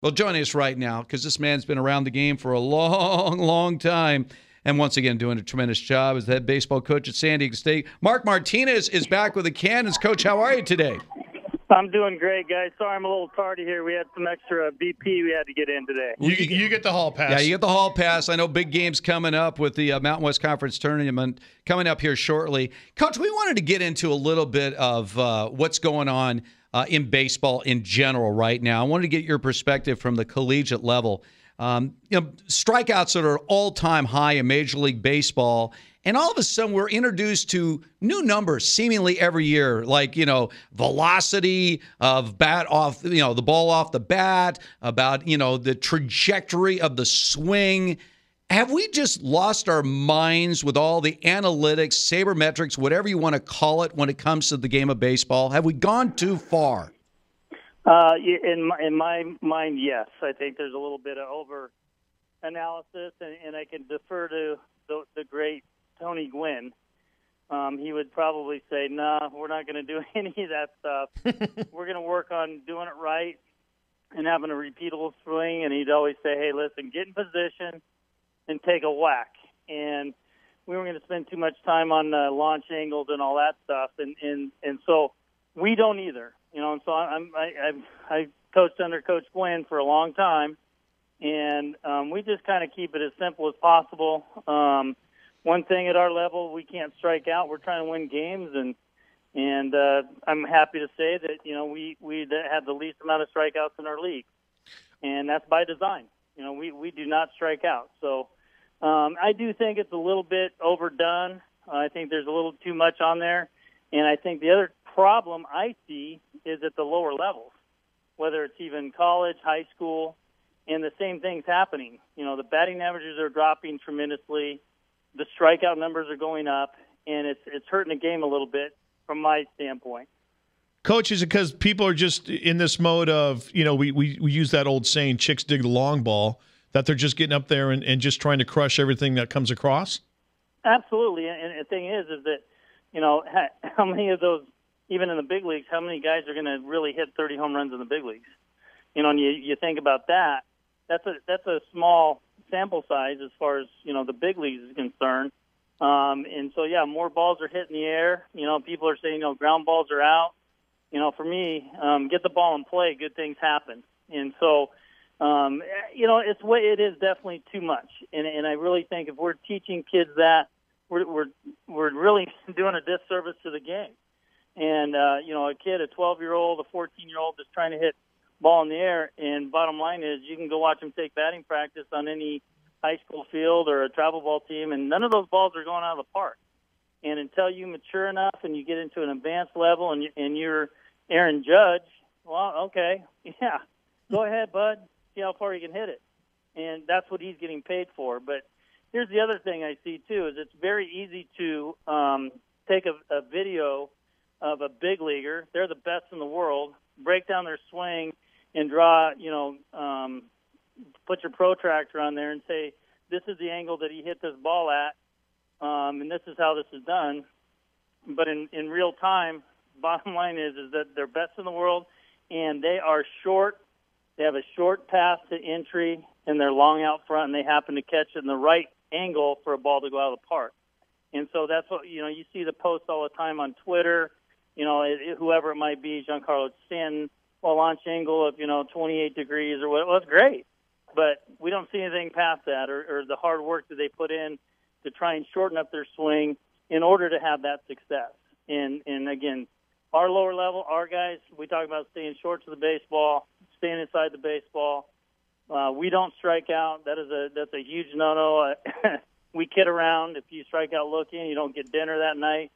Well, joining us right now, because this man's been around the game for a long, long time, and once again doing a tremendous job as the head baseball coach at San Diego State. Mark Martinez is back with the Cannons. Coach, how are you today? I'm doing great, guys. Sorry I'm a little tardy here. We had some extra BP we had to get in today. You get the hall pass. Yeah, you get the hall pass. I know big games coming up with the Mountain West Conference Tournament coming up here shortly. Coach, we wanted to get into a little bit of what's going on in baseball in general right now. I wanted to get your perspective from the collegiate level. Strikeouts that are all-time high in Major League Baseball, and all of a sudden we're introduced to new numbers seemingly every year, like, velocity of bat off, the ball off the bat, about, the trajectory of the swing. Have we just lost our minds with all the analytics, sabermetrics, whatever you want to call it, when it comes to the game of baseball? Have we gone too far? In my mind, yes. I think there's a little bit of over-analysis, and I can defer to the great Tony Gwynn. He would probably say, nah, we're not going to do any of that stuff. We're going to work on doing it right and having a repeatable swing. And he'd always say, hey, listen, get in position and take a whack. And we weren't going to spend too much time on launch angles and all that stuff. And so we don't either. And so I coached under Coach Gwynn for a long time, and we just kind of keep it as simple as possible. One thing at our level, we can't strike out. We're trying to win games, and I'm happy to say that we have the least amount of strikeouts in our league, and that's by design. We do not strike out. So I do think it's a little bit overdone. I think there's a little too much on there, and I think the other problem I see is at the lower levels, whether it's even college, high school, and the same thing's happening. The batting averages are dropping tremendously. The strikeout numbers are going up, and it's hurting the game a little bit from my standpoint. Coach, is it because people are just in this mode of, we use that old saying, chicks dig the long ball, that they're just getting up there and just trying to crush everything that comes across? Absolutely. And the thing is that, how many of those, even in the big leagues, how many guys are going to really hit 30 home runs in the big leagues? And you think about that, that's a small sample size as far as, the big leagues is concerned. And so, yeah, more balls are hitting the air. People are saying, ground balls are out. For me, get the ball in play, good things happen. And so, it is definitely too much. And I really think if we're teaching kids that, we're really doing a disservice to the game. And, a kid, a 12-year-old, a 14-year-old is trying to hit ball in the air. And bottom line is you can go watch them take batting practice on any high school field or a travel ball team, and none of those balls are going out of the park. And until you mature enough and you get into an advanced level and you're Aaron Judge, well, okay, yeah, go ahead, bud, see how far you can hit it. And that's what he's getting paid for. But here's the other thing I see, too, is it's very easy to take a video of a big leaguer. They're the best in the world. Break down their swing and draw, put your protractor on there and say, this is the angle that he hit this ball at, and this is how this is done. But in real time, bottom line is that they're best in the world, and they are short. They have a short path to entry, and they're long out front, and they happen to catch it in the right angle for a ball to go out of the park. And so that's what, you see the posts all the time on Twitter, whoever it might be, Giancarlo Stanton, launch angle of, 28 degrees or what. Well, it's great. But we don't see anything past that or the hard work that they put in to try and shorten up their swing in order to have that success. And again, our lower level, our guys, we talk about staying short to the baseball, staying inside the baseball. We don't strike out. That's a huge no-no. We kid around. If you strike out looking, you don't get dinner that night.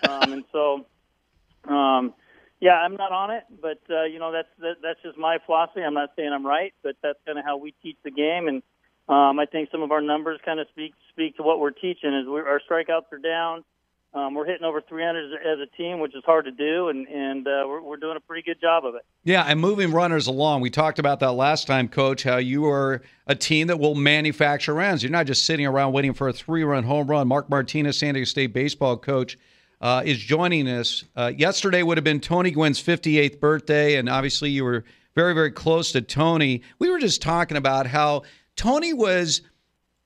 And so, yeah, I'm not on it, but that's just my philosophy. I'm not saying I'm right, but that's kind of how we teach the game. And I think some of our numbers kind of speak to what we're teaching. Is our strikeouts are down. We're hitting over 300 as a team, which is hard to do, and we're doing a pretty good job of it. Yeah, and moving runners along. We talked about that last time, Coach, how you are a team that will manufacture runs. You're not just sitting around waiting for a 3-run home run. Mark Martinez, San Diego State baseball coach, is joining us. Yesterday would have been Tony Gwynn's 58th birthday, and obviously you were very, very close to Tony. We were just talking about how Tony was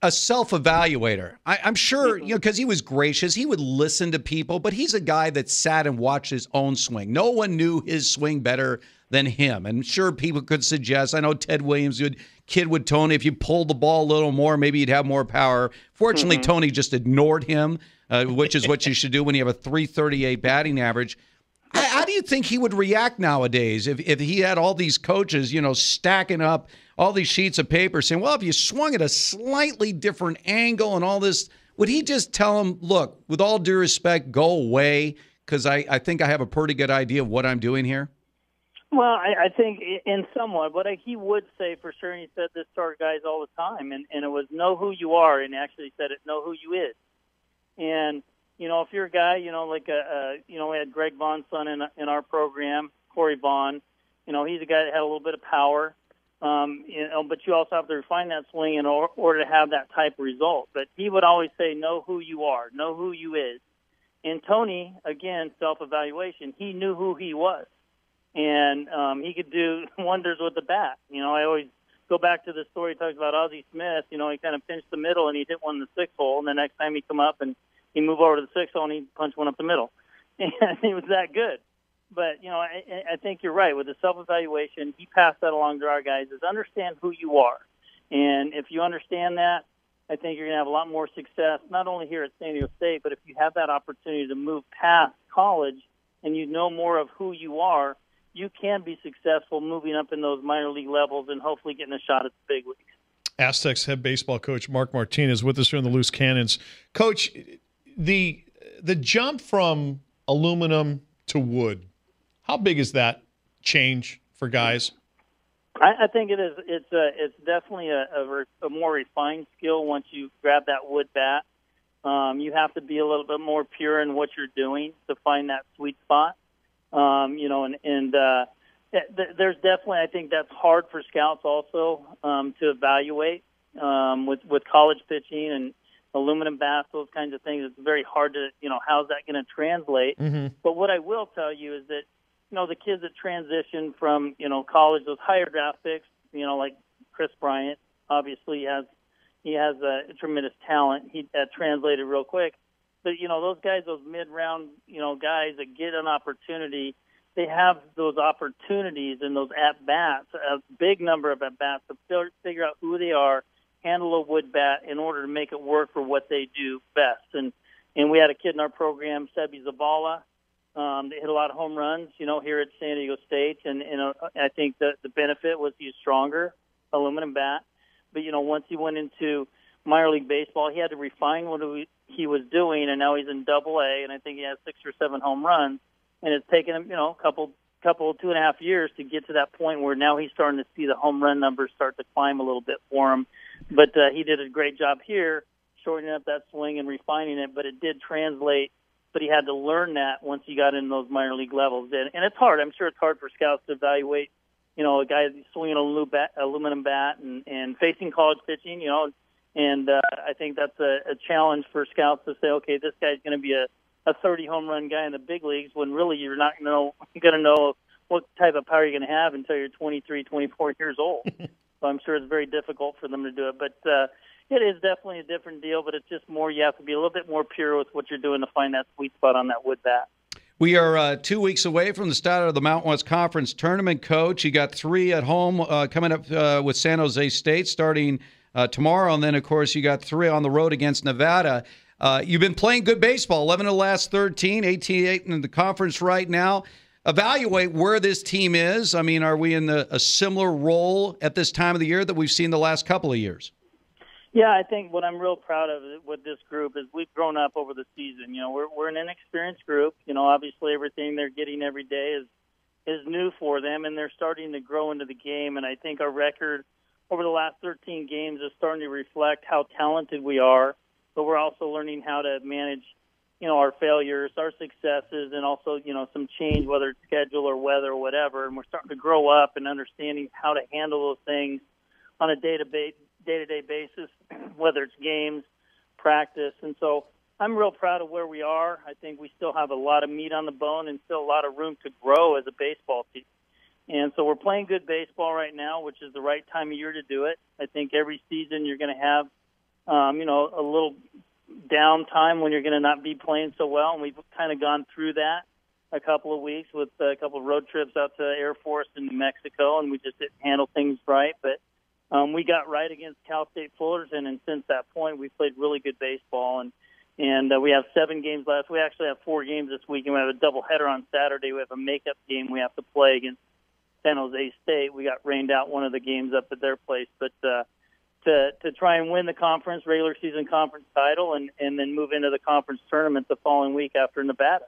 a self-evaluator. I'm sure, because he was gracious, he would listen to people, but he's a guy that sat and watched his own swing. No one knew his swing better than him. And sure, people could suggest, I know Ted Williams would kid with Tony, if you pulled the ball a little more, maybe you'd have more power. Fortunately, Tony just ignored him, which is what you should do when you have a .338 batting average. How do you think he would react nowadays if he had all these coaches, stacking up all these sheets of paper saying, well, if you swung at a slightly different angle and all this, would he just tell him, look, with all due respect, go away because I think I have a pretty good idea of what I'm doing here? Well, I think in somewhat, but he would say for sure, and he said this to our guys all the time, and it was know who you are, and actually said it, know who you is. And, if you're a guy, we had Greg Vaughn's son in our program, Corey Vaughn. He's a guy that had a little bit of power. But you also have to refine that swing in order to have that type of result. But he would always say, know who you are, know who you is. And Tony, again, self-evaluation, he knew who he was. And he could do wonders with the bat. I always go back to the story he talks about Ozzie Smith. He kind of pinched the middle and he hit one in the sixth hole. And the next time he'd come up and he'd move over to the sixth hole and he'd punch one up the middle. And he was that good. But, I think you're right. With the self-evaluation, he passed that along to our guys, is understand who you are. And if you understand that, I think you're going to have a lot more success, not only here at San Diego State, but if you have that opportunity to move past college and you know more of who you are, you can be successful moving up in those minor league levels and hopefully getting a shot at the big leagues. Aztecs head baseball coach Mark Martinez with us here in the Loose Cannons. Coach, the jump from aluminum to wood, how big is that change for guys? I think it is. It's definitely a more refined skill once you grab that wood bat. You have to be a little bit more pure in what you're doing to find that sweet spot. There's definitely, I think that's hard for scouts also to evaluate with college pitching and aluminum bats, those kinds of things. It's very hard to, how's that going to translate? Mm-hmm. But what I will tell you is that, the kids that transition from, college, those higher draft picks, like Chris Bryant, obviously he has a tremendous talent. He translated real quick. But, those guys, those mid-round, guys that get an opportunity, they have those opportunities and those at-bats, a big number of at-bats to figure out who they are, handle a wood bat in order to make it work for what they do best. And we had a kid in our program, Sebi Zavala. They hit a lot of home runs, here at San Diego State. And I think that the benefit was he's stronger, aluminum bat. But, once he went into minor league baseball, he had to refine what he was doing, and now he's in Double-A, and I think he has 6 or 7 home runs. And it's taken him, a couple 2.5 years to get to that point where now he's starting to see the home run numbers start to climb a little bit for him. But he did a great job here, shortening up that swing and refining it, but it did translate. But he had to learn that once he got in those minor league levels. And it's hard. I'm sure it's hard for scouts to evaluate, a guy swinging an aluminum bat and facing college pitching, And I think that's a challenge for scouts to say, okay, this guy's going to be a 30 home run guy in the big leagues when really you're not going to know what type of power you're going to have until you're 23, 24 years old. So I'm sure it's very difficult for them to do it. But it is definitely a different deal, but it's just more, you have to be a little bit more pure with what you're doing to find that sweet spot on that wood bat. We are 2 weeks away from the start of the Mountain West Conference tournament, Coach. You got 3 at home coming up with San Jose State starting tomorrow, and then, of course, you got 3 on the road against Nevada. You've been playing good baseball, 11 of the last 13, 18-8 in the conference right now. Evaluate where this team is. I mean, are we in a similar role at this time of the year that we've seen the last couple of years? Yeah, I think what I'm real proud of with this group is we've grown up over the season. We're an inexperienced group. Obviously everything they're getting every day is new for them, and they're starting to grow into the game. And I think our record over the last 13 games is starting to reflect how talented we are, but we're also learning how to manage, our failures, our successes, and also, some change, whether it's schedule or weather or whatever. And we're starting to grow up and understanding how to handle those things on a day-to-day basis, whether it's games, practice. And so I'm real proud of where we are. I think we still have a lot of meat on the bone and still a lot of room to grow as a baseball team. And so we're playing good baseball right now, which is the right time of year to do it. I think every season you're going to have, a little downtime when you're going to not be playing so well, and we've kind of gone through that a couple of weeks with a couple of road trips out to Air Force in New Mexico, and we just didn't handle things right. But we got right against Cal State Fullerton, and since that point we've played really good baseball. And we have 7 games left. We actually have 4 games this week, and we have a doubleheader on Saturday. We have a makeup game we have to play against San Jose State. We got rained out one of the games up at their place, but to try and win the conference, regular season conference title, and then move into the conference tournament the following week after Nevada.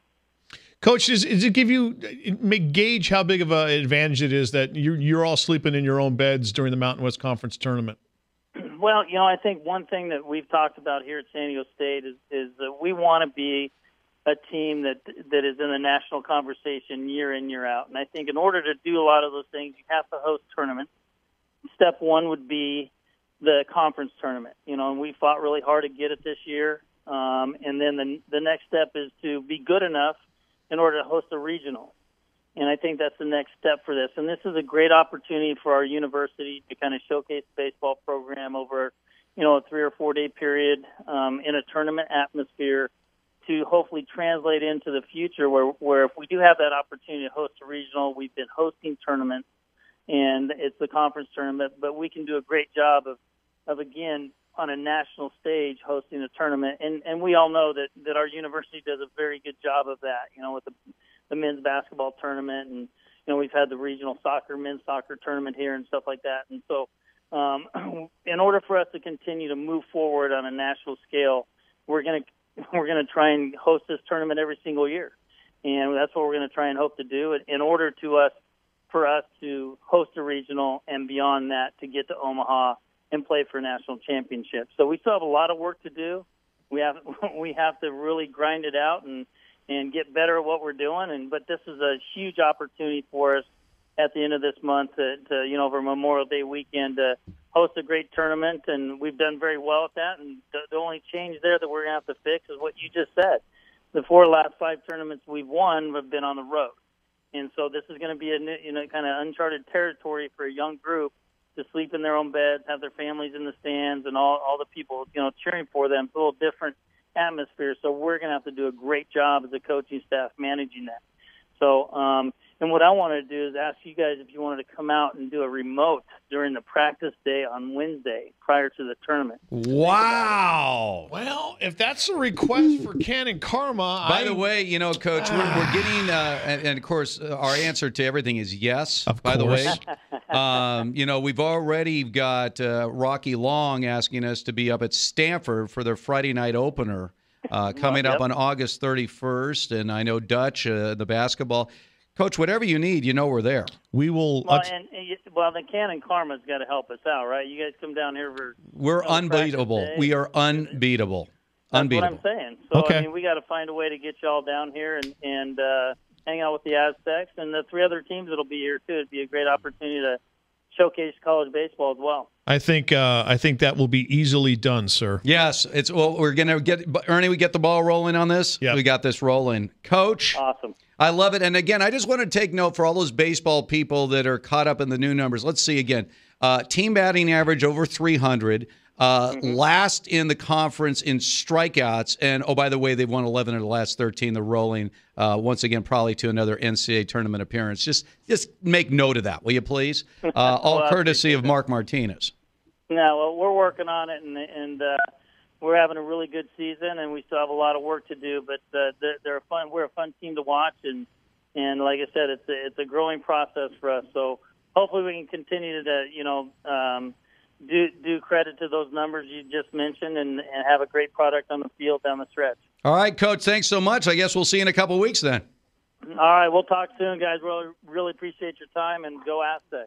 Coach, does it give you gauge how big of an advantage it is that you're all sleeping in your own beds during the Mountain West Conference tournament? Well, I think one thing that we've talked about here at San Diego State is that we want to be a team that is in the national conversation year in, year out. And I think in order to do a lot of those things, you have to host tournaments. Step one would be the conference tournament, and we fought really hard to get it this year. And then the next step is to be good enough in order to host a regional. And I think that's the next step for this. And this is a great opportunity for our university to kind of showcase the baseball program over, a 3 or 4 day period in a tournament atmosphere to hopefully translate into the future where if we do have that opportunity to host a regional, we've been hosting tournaments, and it's the conference tournament, but we can do a great job of again, on a national stage hosting a tournament. And we all know that our university does a very good job of that, with the men's basketball tournament, and we've had the regional men's soccer tournament here and stuff like that. And so in order for us to continue to move forward on a national scale, we're going to try and host this tournament every single year. And that's what we're going to try and hope to do in order for us to host a regional and beyond that to get to Omaha and play for a national championship. So we still have a lot of work to do. We have to really grind it out and get better at what we're doing. But this is a huge opportunity for us at the end of this month to over Memorial Day weekend to host a great tournament, and we've done very well at that. And the only change there that we're going to have to fix is what you just said. The 4 last 5 tournaments we've won have been on the road, and so this is going to be a kind of uncharted territory for a young group to sleep in their own beds, have their families in the stands, and all the people cheering for them. It's a little different atmosphere, so we're going to have to do a great job as a coaching staff managing that. So, and what I wanted to do is ask you guys if you wanted to come out and do a remote during the practice day on Wednesday prior to the tournament. Wow. Well, if that's a request for Ken and Karma. By the way, Coach, we're getting, and of course, our answer to everything is yes, by the way. We've already got Rocky Long asking us to be up at Stanford for their Friday night opener coming up on August 31st. And I know Dutch, the basketball. Coach, whatever you need, we're there. We will. Well, the Ken and Karma's got to help us out, right? You guys come down here for. We're unbeatable. We are unbeatable. That's what I'm saying. So okay. we got to find a way to get y'all down here and hang out with the Aztecs and the 3 other teams that'll be here too. It'd be a great opportunity to showcase college baseball as well. I think that will be easily done, sir. Yes, we're gonna get Ernie. We get the ball rolling on this. Yep. We got this rolling, Coach. Awesome. I love it. And again, I just want to take note for all those baseball people that are caught up in the new numbers. Let's see again. Team batting average over 300. Last in the conference in strikeouts. And, oh, by the way, they've won 11 of the last 13. They're rolling, once again, probably to another NCAA tournament appearance. Just make note of that, will you please? All courtesy of Mark Martinez. No, well, we're working on it, and we're having a really good season, and we still have a lot of work to do. But we're a fun team to watch, and like I said, it's a growing process for us. So hopefully we can continue to do credit to those numbers you just mentioned, and have a great product on the field down the stretch. All right, Coach. Thanks so much. I guess we'll see you in a couple of weeks then. All right, we'll talk soon, guys. Really appreciate your time, and go Aztecs.